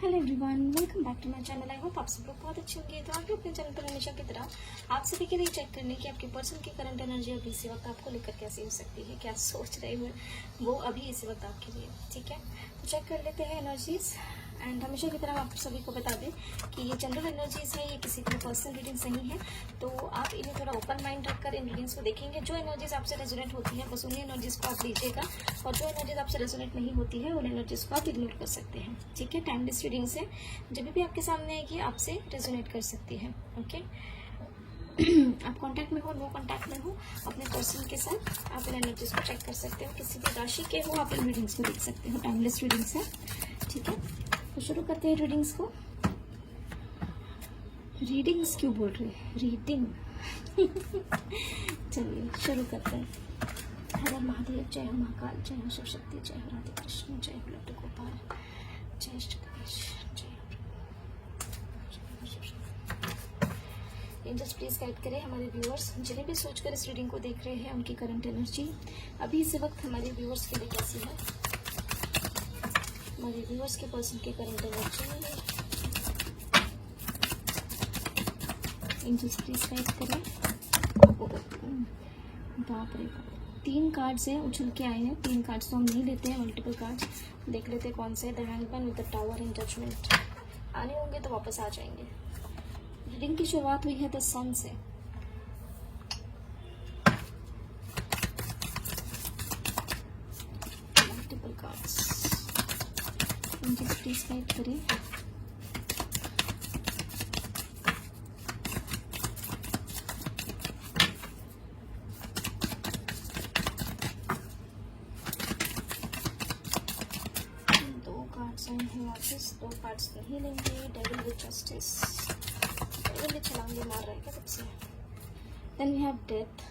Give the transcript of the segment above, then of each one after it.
Hello everyone, welcome back to my channel. I hope आप सब लोग बहुत अच्छे होंगे। तो आगे अपने चैनल पर हमेशा की तरह आप सभी के लिए चेक करने की आपके पर्सन की करंट एनर्जी अभी इसी वक्त आपको लेकर कैसी हो सकती है, क्या सोच रहे हुए वो अभी इसी वक्त आपके लिए। ठीक है, तो चेक कर लेते हैं एनर्जीज। एंड हमेशा की तरह आप सभी को बता दें कि ये जनरल एनर्जीज है, ये किसी की पर्सनल रीडिंग्स नहीं है। तो आप इन्हें थोड़ा ओपन माइंड रखकर इन रीडिंग्स को देखेंगे। जो एनर्जीज आपसे रेजोनेट होती है बस उन्हीं एनर्जीज को आप लीजिएगा, और जो एनर्जीज आपसे रेजोनेट नहीं होती है उन एनर्जीज को आप इग्नोर कर सकते हैं। ठीक है, टाइमलेस रीडिंग्स है, जब भी आपके सामने आएगी आपसे रेजोनेट कर सकती है। ओके आप कांटेक्ट में हो, नो कांटेक्ट में हो अपने पर्सन के साथ, आप इन एनर्जीज को चेक कर सकते हो। किसी भी राशि के हो आप इन रीडिंग्स को देख सकते हो। टाइमलेस रीडिंग्स है। ठीक है, तो शुरू करते हैं रीडिंग्स को। रीडिंग्स क्यों बोल रहे हैं, रीडिंग चलिए शुरू करते हैं। हर हर महादेव, जय हो महाकाल, जय हो शिव शक्ति, जय हो राधे कृष्ण, जय हो लड्डू गोपाल, जय श्री गणेश, जय हो एंजल्स। प्लीज गाइड करें हमारे व्यूअर्स, जिन्हें भी सोचकर इस रीडिंग को देख रहे हैं उनकी करंट एनर्जी अभी इस वक्त हमारे व्यूअर्स के लिए कैसी है। हमारे व्यूअर्स के पर्सन की current energy angels please guide करें। बाप रे बाप, 3 कार्ड्स हैं उछल के आए हैं। 3 कार्ड्स तो हम नहीं लेते हैं, मल्टीपल कार्ड्स देख लेते हैं कौन से। The hangman with the tower and judgement आने होंगे तो वापस आ जाएंगे। रीडिंग की शुरुआत हुई है द सन से। मल्टीपल कार्ड्स प्लीज गाइड करें। वापस 2 कार्ड्स नहीं लेंगे। डेविल विद जस्टिस, डेविल भी छलांगे मार रहा है क्या सबसे। Then we have death.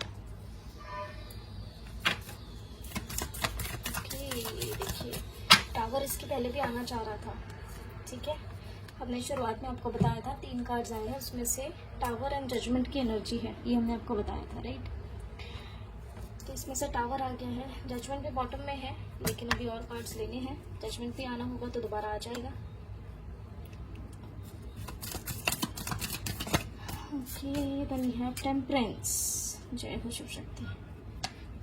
Okay, देखिए टावर इसके पहले भी आना चाह रहा था। ठीक है, हमने शुरुआत में आपको बताया था 3 कार्ड्स आए हैं, उसमें से टावर एंड जजमेंट की एनर्जी है, ये हमने आपको बताया था, राइट। तो इसमें से टावर आ गया है, जजमेंट भी बॉटम में है, लेकिन अभी और कार्ड्स लेने हैं। जजमेंट भी आना होगा तो दोबारा आ जाएगा। Okay, then we have temperance, जय हो शिव शक्ति,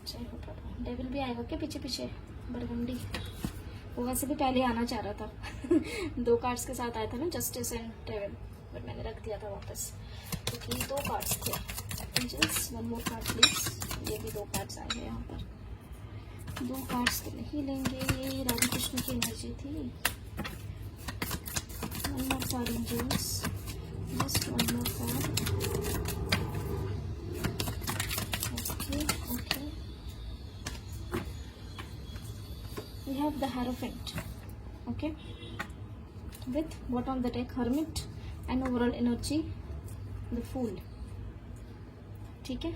जय हो प्रभु। डेविल भी आएगा क्या पीछे पीछे, बरगंडी, वो वैसे भी पहले आना चाह रहा था 2 कार्ड्स के साथ आया था ना, जस्टिस एंड डेविल, बट मैंने रख दिया था वापस क्योंकि 2 कार्ड्स थे। Angels 1 more card please. ये भी 2 कार्ड्स आए हैं यहाँ पर। 2 कार्ड्स तो नहीं लेंगे, ये राधा कृष्ण की एनर्जी थी। 1 more card angels, just 1 more card. Okay okay, we have the Hierophant, okay, with what on the deck, Hermit, and overall energy the Fool। ठीक है,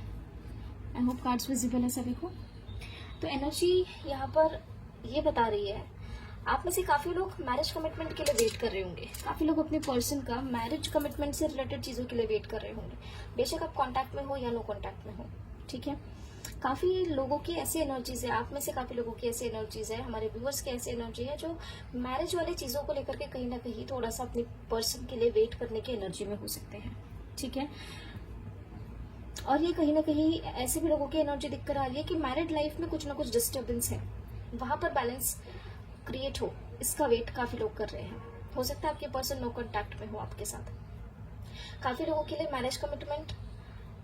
आई होप कार्ड्स विजिबल है सभी को। तो एनर्जी यहाँ पर ये बता रही है, आप में से काफी लोग मैरिज कमिटमेंट के लिए वेट कर रहे होंगे। काफी लोग अपने पर्सन का मैरिज कमिटमेंट से रिलेटेड चीजों के लिए वेट कर रहे होंगे, बेशक आप कांटेक्ट में हो या नो कांटेक्ट में हो। ठीक है, काफी लोगों की ऐसी एनर्जीज है, आप में से काफी लोगों की ऐसी एनर्जीज है, हमारे व्यूअर्स की ऐसी एनर्जी है जो मैरिज वाली चीजों को लेकर के कहीं ना कहीं थोड़ा सा अपने पर्सन के लिए वेट करने की एनर्जी में हो सकते हैं। ठीक है, और ये कहीं ना कहीं ऐसे भी लोगों की एनर्जी दिख कर आ रही है कि मैरिड लाइफ में कुछ ना कुछ डिस्टर्बेंस है, वहां पर बैलेंस क्रिएट हो, इसका वेट काफी लोग कर रहे हैं। हो सकता है आपके पर्सन नो कांटेक्ट में हो आपके साथ। काफी लोगों के लिए मैरिज कमिटमेंट,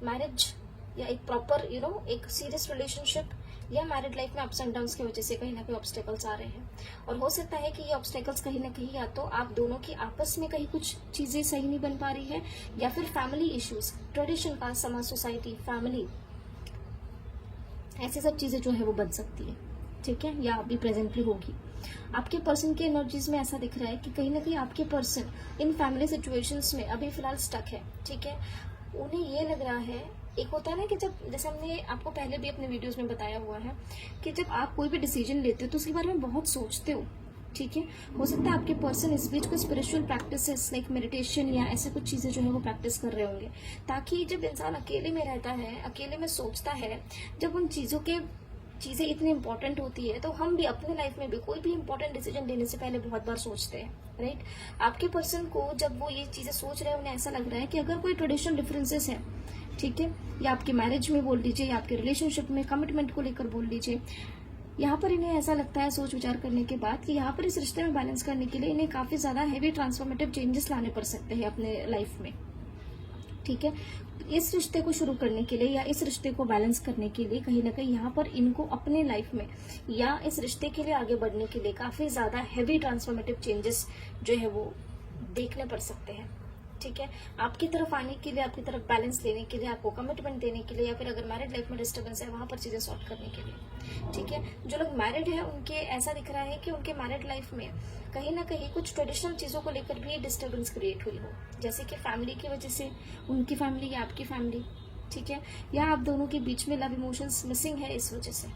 मैरिज या एक प्रॉपर एक सीरियस रिलेशनशिप या मैरिड लाइफ में अप्स एंड डाउन्स की वजह से कहीं ना कहीं ऑब्स्टेकल्स आ रहे हैं। और हो सकता है कि ये ऑब्स्टेकल्स कहीं ना कहीं या तो आप दोनों की आपस में कहीं कुछ चीजें सही नहीं बन पा रही है, या फिर फैमिली इश्यूज, ट्रेडिशन का, समाज, सोसाइटी, फैमिली, ऐसी सब चीजें जो है वो बन सकती है। ठीक है, या अभी प्रेजेंटली होगी। आपके पर्सन की एनर्जीज में ऐसा दिख रहा है कि कहीं ना कहीं आपके पर्सन इन फैमिली सिचुएशंस में अभी फिलहाल स्टक है। ठीक है, उन्हें ये लग रहा है, एक होता है ना कि जब, जैसे हमने आपको पहले भी अपने वीडियोस में बताया हुआ है कि जब आप कोई भी डिसीजन लेते हो तो उसके बारे में बहुत सोचते हो। ठीक है, हो सकता है आपके पर्सन इस बीच कोई स्पिरिचुअल प्रैक्टिसेस लाइक मेडिटेशन या ऐसे कुछ चीजें जो है वो प्रैक्टिस कर रहे होंगे, ताकि जब इंसान अकेले में रहता है, अकेले में सोचता है, जब उन चीजों के चीज़ें इतनी इंपॉर्टेंट होती है तो हम भी अपने लाइफ में भी कोई भी इंपॉर्टेंट डिसीजन लेने से पहले बहुत बार सोचते हैं, राइट। आपके पर्सन को जब वो ये चीज़ें सोच रहे हैं, उन्हें ऐसा लग रहा है कि अगर कोई ट्रेडिशनल डिफरेंसेस है, ठीक है, या आपके मैरिज में बोल लीजिए, या आपके रिलेशनशिप में कमिटमेंट को लेकर बोल लीजिए, यहाँ पर इन्हें ऐसा लगता है सोच विचार करने के बाद कि यहाँ पर इस रिश्ते में बैलेंस करने के लिए इन्हें काफी ज्यादा हैवी ट्रांसफॉर्मेटिव चेंजेस लाने पड़ सकते हैं अपने लाइफ में, ठीक है। इस रिश्ते को शुरू करने के लिए या इस रिश्ते को बैलेंस करने के लिए कहीं ना कहीं यहाँ पर इनको अपने लाइफ में या इस रिश्ते के लिए आगे बढ़ने के लिए काफी ज्यादा हैवी ट्रांसफॉर्मेटिव चेंजेस जो है वो देखने पड़ सकते हैं, ठीक है। आपकी तरफ आने के लिए, आपकी तरफ बैलेंस लेने के लिए, आपको कमिटमेंट देने के लिए, या फिर अगर मैरिड लाइफ में डिस्टर्बेंस है वहां पर चीजें सॉल्व करने के लिए, ठीक है। जो लोग मैरिड है उनके ऐसा दिख रहा है कि उनके मैरिड लाइफ में कहीं ना कहीं कुछ ट्रेडिशनल चीजों को लेकर भी डिस्टर्बेंस क्रिएट हुई हो, जैसे कि फैमिली की वजह से, उनकी फैमिली या आपकी फैमिली, ठीक है, या आप दोनों के बीच में लव इमोशंस मिसिंग है इस वजह से,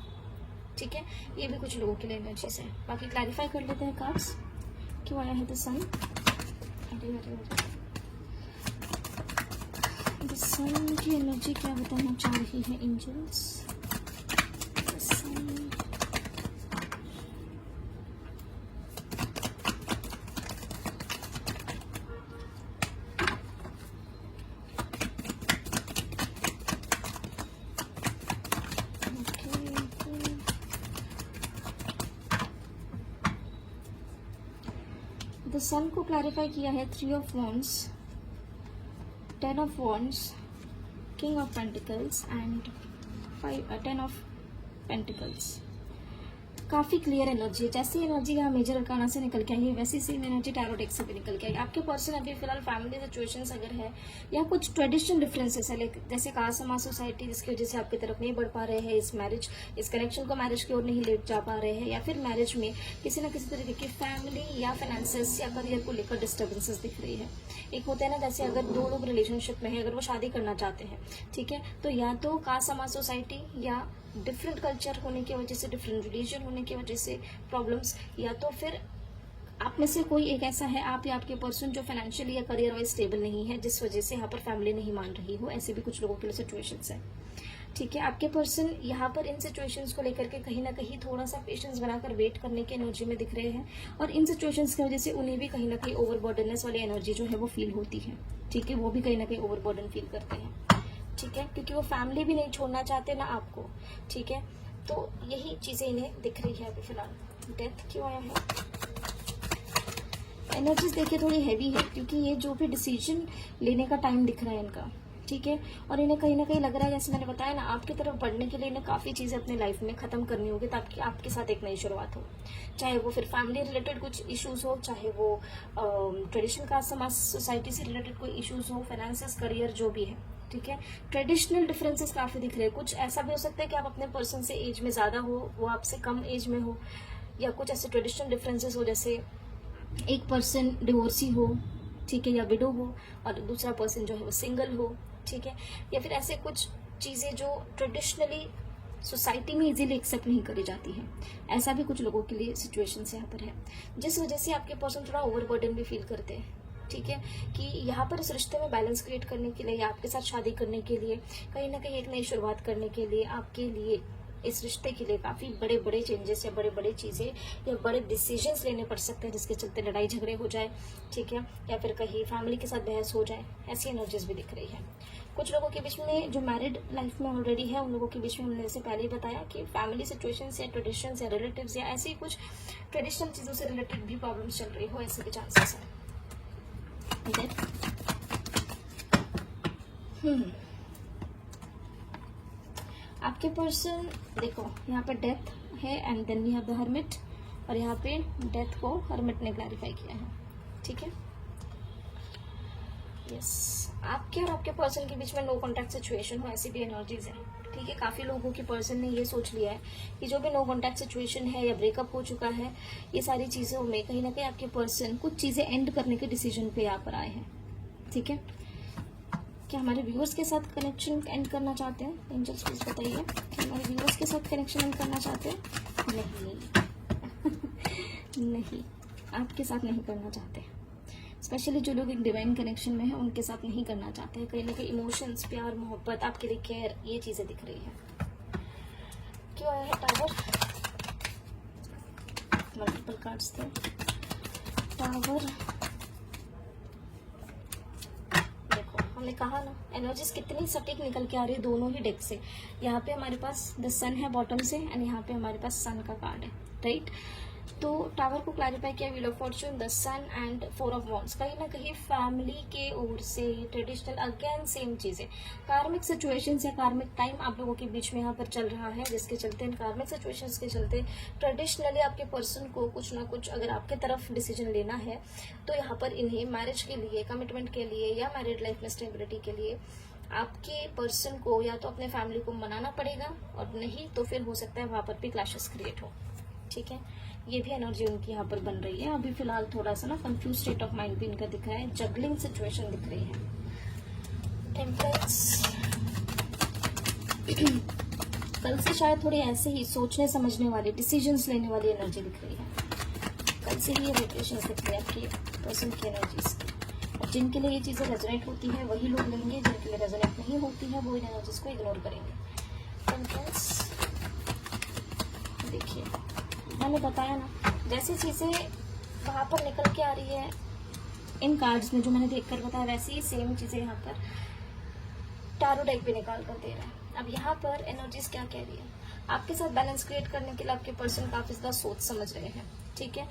ठीक है। ये भी कुछ लोगों के लिए एनर्जीज है। बाकी क्लैरिफाई कर लेते हैं कार्ड्स, क्यों आया है द सन। द सन की एनर्जी क्या बताना चाह रही है एंजल्स। द सन, द सन को क्लैरिफाई किया है 3 of wands, 10 of wands, king of pentacles and 10 of pentacles। काफी क्लियर एनर्जी है। जैसी एनर्जी यहाँ मेजर अरकाना से निकल के आई है वैसी सेम एनर्जी टैरो डेक से भी निकल के आई। आपके पर्सन अभी फिलहाल फैमिली सिचुएशंस अगर है या कुछ ट्रेडिशनल डिफरेंसेस है, लाइक जैसे कास्ट समाज सोसाइटी जिसकी वजह से आपकी तरफ नहीं बढ़ पा रहे हैं, इस कनेक्शन को मैरिज की ओर नहीं ले जा पा रहे हैं, या फिर मैरिज में किसी न किसी तरीके की फैमिली या फाइनेंसेस या करियर को लेकर डिस्टर्बेंसेस दिख रही है। एक होता है ना, जैसे अगर 2 लोग रिलेशनशिप में है, अगर वो शादी करना चाहते हैं, ठीक है, तो या तो कास्ट समाज सोसाइटी या डिफरेंट कल्चर होने की वजह से, डिफरेंट रिलीजन होने की वजह से प्रॉब्लम्स, या तो फिर आप में से कोई एक ऐसा है, आप या आपके पर्सन जो फाइनेंशियली या करियर वाइज स्टेबल नहीं है, जिस वजह से यहाँ पर फैमिली नहीं मान रही हो। ऐसे भी कुछ लोगों के लिए सिचुएशंस है, ठीक है। आपके पर्सन यहाँ पर इन सिचुएशंस को लेकर के कहीं ना कहीं थोड़ा सा पेशेंस बनाकर वेट करने की एनर्जी में दिख रहे हैं, और इन सिचुएशंस की वजह से उन्हें भी कहीं ना कहीं ओवरबर्डननेस वाली एनर्जी जो है वो फील होती है, ठीक है। वो भी कहीं ना कहीं ओवरबर्डन फील करते हैं, ठीक है, क्योंकि वो फैमिली भी नहीं छोड़ना चाहते ना आपको, ठीक है। तो यही चीजें इन्हें दिख रही है अभी फिलहाल। डेथ क्यों आया है? एनर्जीज देखिए थोड़ी हैवी है, क्योंकि ये जो भी डिसीजन लेने का टाइम दिख रहा है इनका, ठीक है, और इन्हें कहीं ना कहीं लग रहा है, जैसे मैंने बताया ना, आपकी तरफ बढ़ने के लिए इन्हें काफी चीजें अपने लाइफ में खत्म करनी होगी ताकि आपके साथ एक नई शुरुआत हो। चाहे वो फिर फैमिली रिलेटेड कुछ इश्यूज हो, चाहे वो ट्रेडिशनल कास्ट समाज सोसाइटी से रिलेटेड कोई इश्यूज हो, फाइनेंसेस, करियर, जो भी है, ठीक है। ट्रेडिशनल डिफरेंसेस काफी दिख रहे हैं। कुछ ऐसा भी हो सकता है कि आप अपने पर्सन से एज में ज्यादा हो, वो आपसे कम एज में हो, या कुछ ऐसे ट्रेडिशनल डिफरेंसेस हो, जैसे एक पर्सन डिवोर्सी हो, ठीक है, या विडो हो, और दूसरा पर्सन जो है वो सिंगल हो, ठीक है, या फिर ऐसे कुछ चीजें जो ट्रेडिशनली सोसाइटी में इजीली एक्सेप्ट नहीं करी जाती है। ऐसा भी कुछ लोगों के लिए सिचुएशंस यहाँ पर है, जिस वजह से आपके पर्सन थोड़ा ओवरबर्डन भी फील करते हैं, ठीक है, कि यहाँ पर इस रिश्ते में बैलेंस क्रिएट करने के लिए या आपके साथ शादी करने के लिए, कहीं ना कहीं एक नई शुरुआत करने के लिए, आपके लिए इस रिश्ते के लिए काफी बड़े बड़े चेंजेस या बड़े बड़े चीजें या बड़े डिसीजंस लेने पड़ सकते हैं, जिसके चलते लड़ाई झगड़े हो जाए, ठीक है, या फिर कहीं फैमिली के साथ बहस हो जाए। ऐसी एनर्जीज भी दिख रही है। कुछ लोगों के बीच में जो मैरिड लाइफ में ऑलरेडी है, उन लोगों के बीच में हमने जैसे पहले ही बताया कि फैमिली सिचुएशंस या ट्रेडिशंस या रिलेटिव्स या ऐसी कुछ ट्रेडिशनल चीजों से रिलेटेड भी प्रॉब्लम्स चल रही हो, ऐसे भी चांसेस है। आपके पर्सन देखो, यहाँ पर डेथ है and then we have the hermit, और यहाँ पे डेथ को हर्मिट ने क्लैरिफाई किया है, ठीक है। यस, आपके और आपके पर्सन के बीच में नो कॉन्टैक्ट सिचुएशन हो, ऐसी भी एनर्जीज है, ठीक है। काफी लोगों के पर्सन ने ये सोच लिया है कि जो भी नो कॉन्टैक्ट सिचुएशन है या ब्रेकअप हो चुका है, ये सारी चीजों में कहीं ना कहीं आपके पर्सन कुछ चीजें एंड करने के डिसीजन पे यहाँ पर आए हैं, ठीक है। क्या हमारे व्यूअर्स के साथ कनेक्शन एंड करना चाहते हैं? एंजल्स प्लीज बताइए कि हमारे व्यूअर्स के साथ कनेक्शन एंड करना चाहते हैं? नहीं नहीं, आपके साथ नहीं करना चाहते। स्पेशली जो लोग एक डिवाइन कनेक्शन में है उनके साथ नहीं करना चाहते हैं। कहीं ना कहीं इमोशंस, प्यार, मोहब्बत, आपके लिए केयर, ये चीजें दिख रही है, क्यों आया है टावर? मल्टीपल कार्ड्स थे। टावर, देखो हमने कहा ना एनर्जीज कितनी सटीक निकल के आ रही है दोनों ही डेक से। यहाँ पे हमारे पास द सन है बॉटम से एंड यहाँ पे हमारे पास सन का कार्ड है, राइट। तो टावर को क्लैरिफाई किया, wheel of fortune, the sun and four of wands. कहीं ना कहीं फैमिली के ओर से ट्रेडिशनल, अगेन सेम चीजें, कार्मिक सिचुएशंस या कार्मिक टाइम आप लोगों के बीच में यहाँ पर चल रहा है, जिसके चलते इन कार्मिक सिचुएशंस के चलते ट्रेडिशनली आपके पर्सन को कुछ ना कुछ अगर आपके तरफ डिसीजन लेना है तो यहाँ पर इन्हें मैरिज के लिए, कमिटमेंट के लिए या मैरिड लाइफ में स्टेबिलिटी के लिए आपके पर्सन को या तो अपने फैमिली को मनाना पड़ेगा, और नहीं तो फिर हो सकता है वहां पर भी क्लैशेस क्रिएट हो, ठीक है। ये भी एनर्जी उनकी यहाँ पर बन रही है। अभी फिलहाल थोड़ा सा ना कंफ्यूज स्टेट ऑफ माइंड भी इनका दिख रहा है, जगलिंग सिचुएशन दिख रही है। टेम्परेंस, कल से शायद थोड़ी ऐसे ही सोचने समझने वाली, डिसीजंस लेने वाली एनर्जी दिख रही है। कल से ही ये वाइब्रेशंस दिख रही है आपकी पर्सन की एनर्जीज की। जिनके लिए ये चीजें रेजोनेट होती है वही लोग लेंगे, जिनके लिए रेजोनेट नहीं होती है वो इन एनर्जीज को इग्नोर करेंगे। टेम्परेंस, देखिए मैंने बताया ना, जैसी चीजें वहां पर निकल के आ रही है इन कार्ड्स में जो मैंने देखकर बताया, वैसी ही सेम चीजें यहाँ पर टैरो डेक भी निकाल कर दे रहा है। अब यहाँ पर एनर्जीज क्या कह रही है, आपके साथ बैलेंस क्रिएट करने के लिए आपके पर्सन काफी ज्यादा सोच समझ रहे हैं, ठीक है।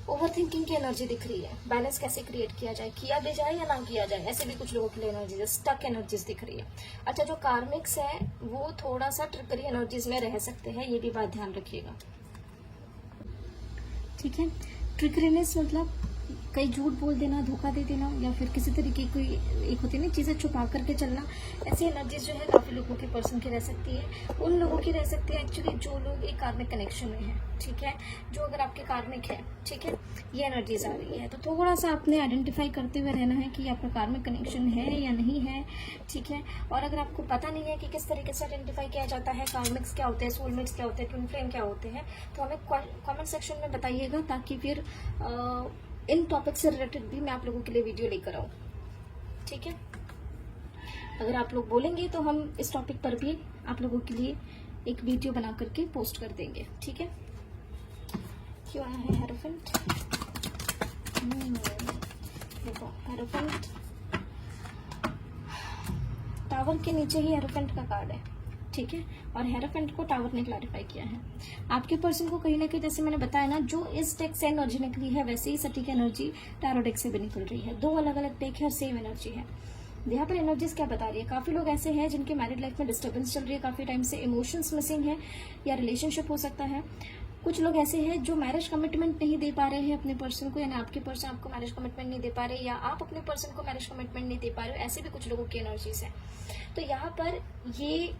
ओवर थिंकिंग की एनर्जी दिख रही है, बैलेंस कैसे क्रिएट किया जाए, किया भी जाए या ना किया जाए, ऐसे भी कुछ लोगों के लिए एनर्जीज, स्टक एनर्जीज दिख रही है। अच्छा, जो कार्मिक्स है वो थोड़ा सा ट्रिकरी एनर्जीज में रह सकते हैं, ये भी बात ध्यान रखिएगा, ठीक है। ट्रिकरीनेस मतलब कहीं झूठ बोल देना, धोखा दे देना, या फिर किसी तरीके की एक होती है ना चीजें छुपा करके चलना, ऐसी एनर्जीज जो है काफी लोगों के पर्सन की रह सकती है। उन लोगों की रह सकती है एक्चुअली जो लोग एक कार्मिक कनेक्शन में है, ठीक है, जो अगर आपके कार्मिक है, ठीक है, ये एनर्जीज आ रही है। तो थोड़ा सा आपने आइडेंटिफाई करते हुए रहना है कि आपका कार्मिक कनेक्शन है या नहीं है, ठीक है। और अगर आपको पता नहीं है कि किस तरीके से आइडेंटिफाई किया जाता है, कार्मिक्स क्या होते हैं, सोलमेट्स क्या होते हैं, ट्विन फ्लेम क्या होते हैं, तो हमें कॉमेंट सेक्शन में बताइएगा, ताकि फिर इन टॉपिक से रिलेटेड भी मैं आप लोगों के लिए वीडियो लेकर आऊं, ठीक है। अगर आप लोग बोलेंगे तो हम इस टॉपिक पर भी आप लोगों के लिए एक वीडियो बना करके पोस्ट कर देंगे, ठीक है। क्यों आया है हेरोफेंट? देखो हेरोफेंट, टावर के नीचे ही हेरोफेंट का कार्ड है, ठीक है, और हेरोफेंट को टावर ने क्लैरिफाई किया है। आपके पर्सन को कहीं ना कहीं, जैसे मैंने बताया ना, जो इस डेक से एनर्जी निकली है वैसे ही सटीक एनर्जी टैरो डेक से भी निकल रही है। दो अलग अलग डेक है और सेम एनर्जी है। यहाँ पर एनर्जीज क्या बता रही है, काफी लोग ऐसे हैं जिनके मैरिड लाइफ में डिस्टर्बेंस चल रही है काफी टाइम से, इमोशंस मिसिंग है या रिलेशनशिप हो सकता है। कुछ लोग ऐसे हैं जो मैरिज कमिटमेंट नहीं दे पा रहे हैं अपने पर्सन को, यानी आपके पर्सन आपको मैरिज कमिटमेंट नहीं दे पा रहे, या आप अपने पर्सन को मैरिज कमिटमेंट नहीं दे पा रहे हो, ऐसे भी कुछ लोगों की एनर्जीज है। तो यहाँ पर ये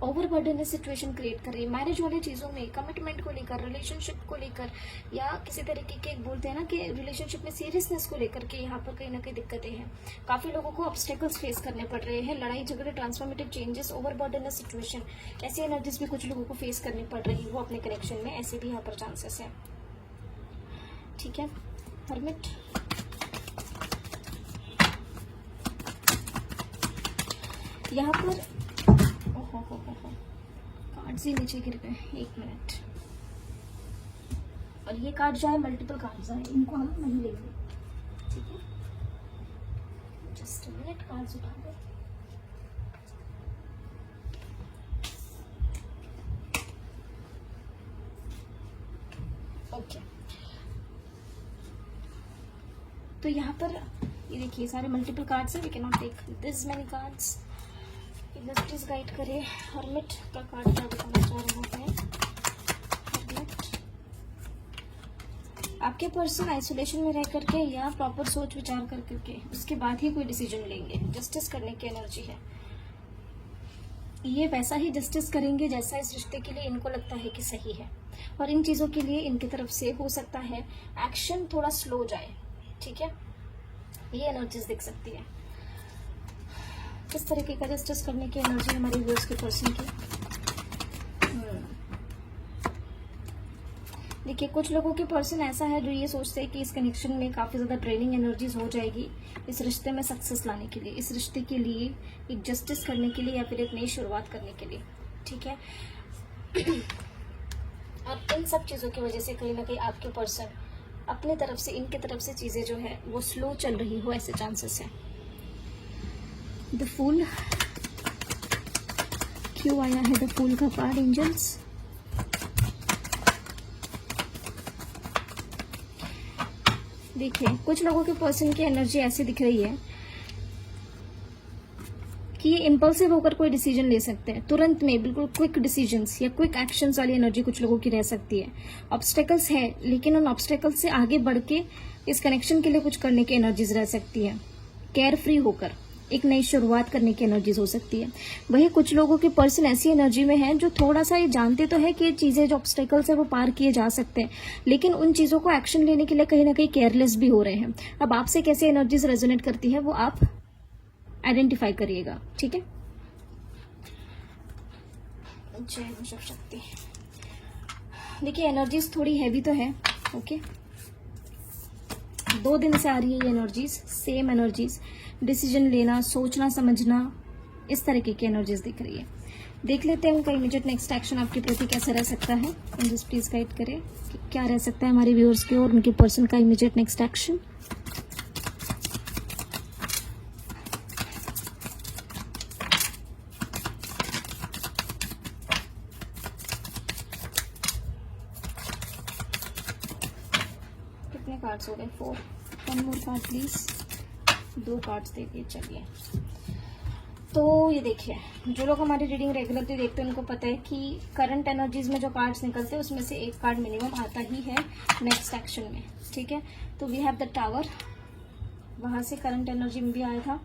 ओवरबर्डन सिचुएशन क्रिएट कर रही है मैरिज वाली चीजों में, कमिटमेंट को लेकर, रिलेशनशिप को लेकर, या किसी तरीके के बोलते हैं ना कि रिलेशनशिप में सीरियसनेस को लेकर के यहाँ पर कहीं ना कहीं दिक्कतें हैं। काफी लोगों को ऑब्स्टेकल्स फेस करने पड़ रहे हैं, लड़ाई झगड़े, ट्रांसफॉर्मेटिव चेंजेस, ओवरबर्डन सिचुएशन, ऐसी एनर्जीज भी कुछ लोगों को फेस करनी पड़ रही हो अपने कनेक्शन में, ऐसे भी यहाँ पर चांसेस है, ठीक है। हर्मिट, यहाँ पर कार्ड्स ही नीचे गिर गए, एक मिनट। और ये कार्ड जो है मल्टीपल कार्ड्स हैं, इनको हम नहीं लेंगे, ठीक है। जस्ट मिनट, कार्ड्स उठा दे। ओके, तो यहाँ पर ये देखिए सारे मल्टीपल कार्ड्स हैं, we can not take this many cards. Please guide करिए हर्मिट का कार्ड क्या बताना चाह रहा है। हर्मिट, आपके पर्सन आइसोलेशन में रह करके या प्रॉपर सोच विचार कर करके उसके बाद ही कोई डिसीजन लेंगे, जस्टिस करने की एनर्जी है। ये वैसा ही जस्टिस करेंगे जैसा इस रिश्ते के लिए इनको लगता है कि सही है, और इन चीजों के लिए इनकी तरफ से हो सकता है एक्शन थोड़ा स्लो जाए, ठीक है। ये एनर्जीज दिख सकती है, किस तरीके का जस्टिस करने की एनर्जी हमारे व्यूअर्स के पर्सन की। देखिए कुछ लोगों के पर्सन ऐसा है जो ये सोचते हैं कि इस कनेक्शन में काफी ज्यादा ट्रेनिंग एनर्जीज हो जाएगी इस रिश्ते में सक्सेस लाने के लिए, इस रिश्ते के लिए एक जस्टिस करने के लिए, या फिर एक नई शुरुआत करने के लिए, ठीक है। और इन सब चीज़ों की वजह से कहीं ना कहीं आपके पर्सन अपनी तरफ से, इनकी तरफ से चीज़ें जो है वो स्लो चल रही हो, ऐसे चांसेस हैं। द फूल, क्यों आया है द फूल का कार्ड एंजल्स? देखिए, कुछ लोगों के पर्सन की एनर्जी ऐसी दिख रही है कि ये इम्पल्सिव होकर कोई डिसीजन ले सकते हैं, तुरंत में बिल्कुल क्विक डिसीजंस या क्विक एक्शंस वाली एनर्जी कुछ लोगों की रह सकती है। ऑब्स्टेकल्स है, लेकिन उन ऑब्स्टेकल्स से आगे बढ़ के इस कनेक्शन के लिए कुछ करने की एनर्जीज रह सकती है। केयर फ्री होकर एक नई शुरुआत करने की एनर्जीज हो सकती है। वही कुछ लोगों के पर्सन ऐसी एनर्जी में है जो थोड़ा सा ये जानते तो है कि ये चीजें जो ऑब्स्टेकल्स है वो पार किए जा सकते हैं, लेकिन उन चीजों को एक्शन लेने के लिए कहीं ना कहीं केयरलेस भी हो रहे हैं। अब आपसे कैसे एनर्जीज रेजोनेट करती है वो आप आइडेंटिफाई करिएगा, ठीक है। जय शिव शक्ति। देखिए, एनर्जीज थोड़ी हैवी तो है, ओके। 2 दिन से आ रही है ये एनर्जीज, सेम एनर्जीज, डिसीजन लेना, सोचना, समझना, इस तरीके की एनर्जीज दिख रही है। देख लेते हैं उनका इमीडिएट नेक्स्ट एक्शन आपके प्रति कैसा रह सकता है। एंजल्स प्लीज गाइड करें कि क्या रह सकता है हमारे व्यूअर्स की और उनके पर्सन का इमीडिएट नेक्स्ट एक्शन। कितने कार्ड्स हो गए? 4। 1 मोर कार्ड प्लीज। 2 कार्ड्स देखिए, चलिए। तो ये देखिए, जो लोग हमारी रीडिंग रेगुलरली देखते हैं उनको पता है कि करंट एनर्जीज में जो कार्ड्स निकलते हैं उसमें से एक कार्ड मिनिमम आता ही है नेक्स्ट एक्शन में, ठीक है। तो वी हैव द टावर, वहां से करंट एनर्जी में भी आया था।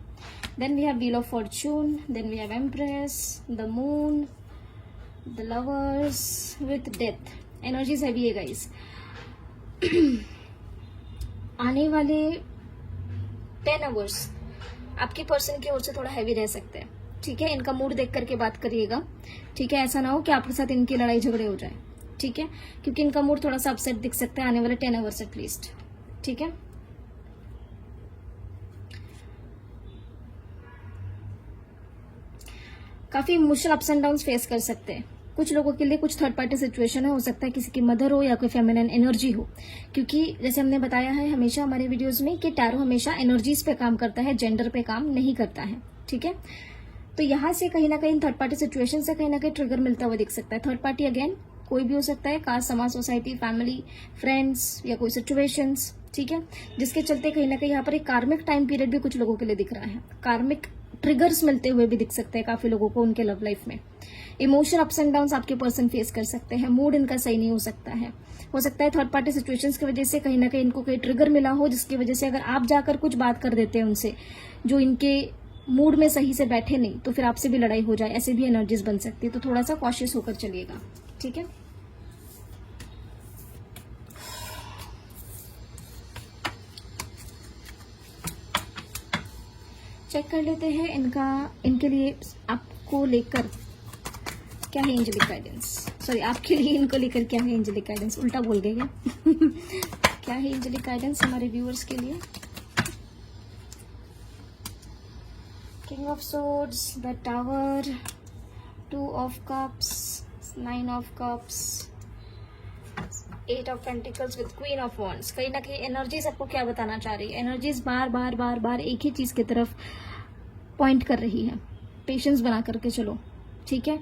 Then we have wheel of fortune, then we have empress, the moon, the lovers with death. Energies heavy है गाइस। आने वाले 10 आवर्स आपके पर्सन की ओर से थोड़ा हैवी रह सकते हैं, ठीक है। इनका मूड देख करके बात करिएगा, ठीक है। ऐसा ना हो कि आपके साथ इनकी लड़ाई झगड़े हो जाए, ठीक है, क्योंकि इनका मूड थोड़ा सा अपसेट दिख सकता है आने वाले 10 आवर्स एटलीस्ट, ठीक है। काफी emotional ups and downs face कर सकते हैं। कुछ लोगों के लिए कुछ थर्ड पार्टी सिचुएशन है, हो सकता है किसी की मदर हो या कोई फेमिनिन एनर्जी हो, क्योंकि जैसे हमने बताया है हमेशा हमारे वीडियोस में कि टैरो हमेशा एनर्जीज पे काम करता है, जेंडर पे काम नहीं करता है, ठीक है। तो यहाँ से कहीं ना कहीं थर्ड पार्टी सिचुएशन से कहीं ना कहीं ट्रिगर मिलता हुआ दिख सकता है। थर्ड पार्टी अगेन कोई भी हो सकता है, कास्ट, समाज, सोसाइटी, फैमिली, फ्रेंड्स या कोई सिचुएशंस, ठीक है, जिसके चलते कहीं ना कहीं यहाँ पर एक कार्मिक टाइम पीरियड भी कुछ लोगों के लिए दिख रहा है। कार्मिक ट्रिगर्स मिलते हुए भी दिख सकते हैं काफी लोगों को उनके लव लाइफ में। इमोशन अप्स एंड डाउन्स आपके पर्सन फेस कर सकते हैं। मूड इनका सही नहीं हो सकता है। हो सकता है थर्ड पार्टी सिचुएशंस की वजह से कहीं ना कहीं इनको कोई ट्रिगर मिला हो, जिसकी वजह से अगर आप जाकर कुछ बात कर देते हैं उनसे जो इनके मूड में सही से बैठे नहीं, तो फिर आपसे भी लड़ाई हो जाए, ऐसे भी एनर्जीज बन सकती है। तो थोड़ा सा कॉशियस होकर चलिएगा, ठीक है। चेक कर लेते हैं इनके लिए आपको लेकर क्या है एंजेलिक गाइडेंस। सॉरी, आपके लिए इनको लेकर क्या है एंजेलिक गाइडेंस, उल्टा बोल गए क्या? क्या है एंजेलिक गाइडेंस हमारे व्यूअर्स के लिए? King of swords, the tower, 2 of cups, 9 of cups, 8 of pentacles with queen of wands. कहीं ना कहीं एनर्जीज आपको क्या बताना चाह रही है? एनर्जीज बार बार बार बार एक ही चीज की तरफ पॉइंट कर रही है। पेशेंस बना करके चलो, ठीक है।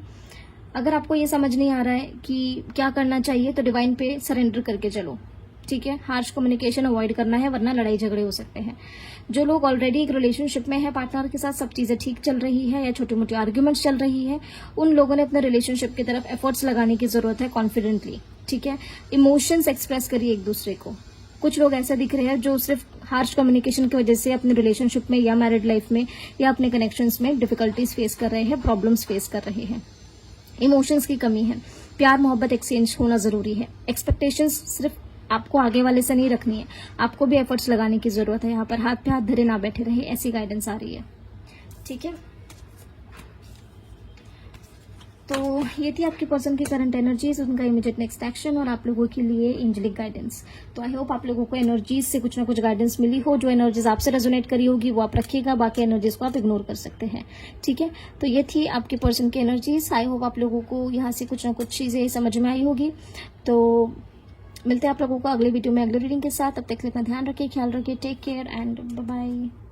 अगर आपको ये समझ नहीं आ रहा है कि क्या करना चाहिए तो डिवाइन पे सरेंडर करके चलो, ठीक है। हार्श कम्युनिकेशन अवॉइड करना है, वरना लड़ाई झगड़े हो सकते हैं। जो लोग ऑलरेडी एक रिलेशनशिप में है, पार्टनर के साथ सब चीजें ठीक चल रही है या छोटी मोटी आर्ग्यूमेंट्स चल रही है, उन लोगों ने अपने रिलेशनशिप की तरफ एफर्ट्स लगाने की जरूरत है कॉन्फिडेंटली, ठीक है। इमोशंस एक्सप्रेस करिए एक दूसरे को। कुछ लोग ऐसा दिख रहे हैं जो सिर्फ हार्श कम्युनिकेशन की वजह से अपने रिलेशनशिप में या मैरिड लाइफ में या अपने कनेक्शंस में डिफिकल्टीज फेस कर रहे हैं, प्रॉब्लम्स फेस कर रहे हैं। इमोशंस की कमी है, प्यार मोहब्बत एक्सचेंज होना जरूरी है। एक्सपेक्टेशंस सिर्फ आपको आगे वाले से नहीं रखनी है, आपको भी एफर्ट्स लगाने की जरूरत है। यहाँ पर हाथ पे हाथ धरे ना बैठे रहे, ऐसी गाइडेंस आ रही है, ठीक है। तो ये थी आपके पर्सन की करंट एनर्जीज, उनका इमीडिएट नेक्स्ट एक्शन और आप लोगों के लिए एंजेलिक गाइडेंस। तो आई होप आप लोगों को एनर्जीज से कुछ ना कुछ गाइडेंस मिली हो। जो एनर्जीज आपसे रेजोनेट करी होगी वो आप रखिएगा, बाकी एनर्जीज को आप इग्नोर कर सकते हैं, ठीक है। तो ये थी आपके पर्सन की एनर्जीज। आई होप आप लोगों को यहाँ से कुछ ना कुछ चीजें समझ में आई होगी। तो मिलते हैं आप लोगों को अगले वीडियो में अगले रीडिंग के साथ। तब तक अपना ध्यान रखिए, ख्याल रखिए, take care and bye bye.